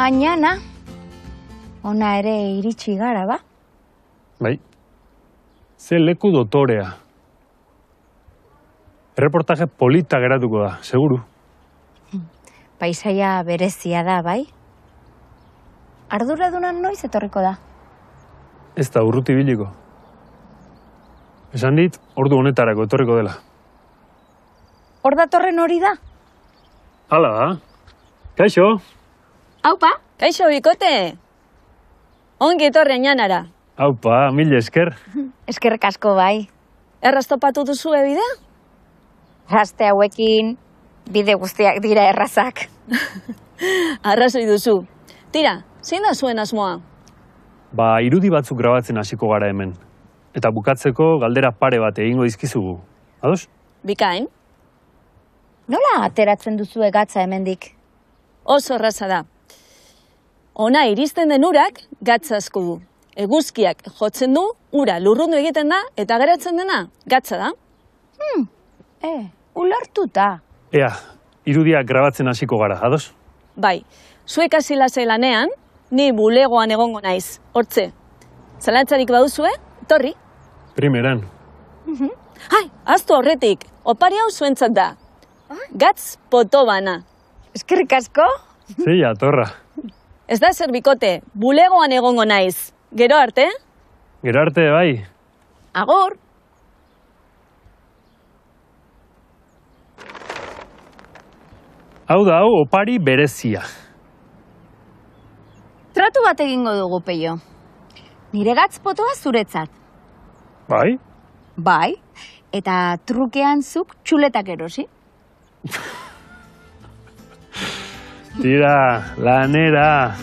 mañana, ona ere iritsi gara, ba? Bai, ze leku dotorea. Erreportaje polita geratuko da, seguru. Paisaia berezia da, bai? Arduradunan noiz etorriko da? Ez da urruti biliko. Esan dit, ordu honetarako etorriko dela. Hor datorren hori da? Hala da. Kaixo? Aupa? Kaixo, bikote! Ongi etorri añanara. Aupa, mil esker. Eskerrik asko bai. Erraz topatu duzu bidea? Gazte hauekin bide guztiak dira errazak. Arrazoi duzu. Tira, zein da zuen asmoa? Ba, irudi batzuk grabatzen hasiko gara hemen. Eta bukatzeko galdera pare bat egingo dizkizugu. Ados? Bikain? Nola ateratzen duzu gatza hemendik? Oso erraza da. Ona iristen den urak gatza asko du. Eguzkiak jotzen du, ura lurrundu egiten da, eta geratzen dena gatza da. Ulertuta. Ea, irudiak grabatzen hasiko gara, ados? Bai, zuek hasi lasai lanean, ni bulegoan egongo naiz, hortze. Zalantzarik baduzue, torri. Primeran. Hai, aztu horretik, opari hau zuentzat da. Gatz poto bana. Eskerrik asko? Zeia, torra. Ez da zer bikote, bulegoan egongo naiz. Gero arte? Gero arte, bai. Agur. Hau da, hau opari berezia. Tratu bat egingo dugu, Peio. Nire gatzpotoa zuretzat. Bai? Bai, eta trukean zuk txuletak erosi. Tira, lanera.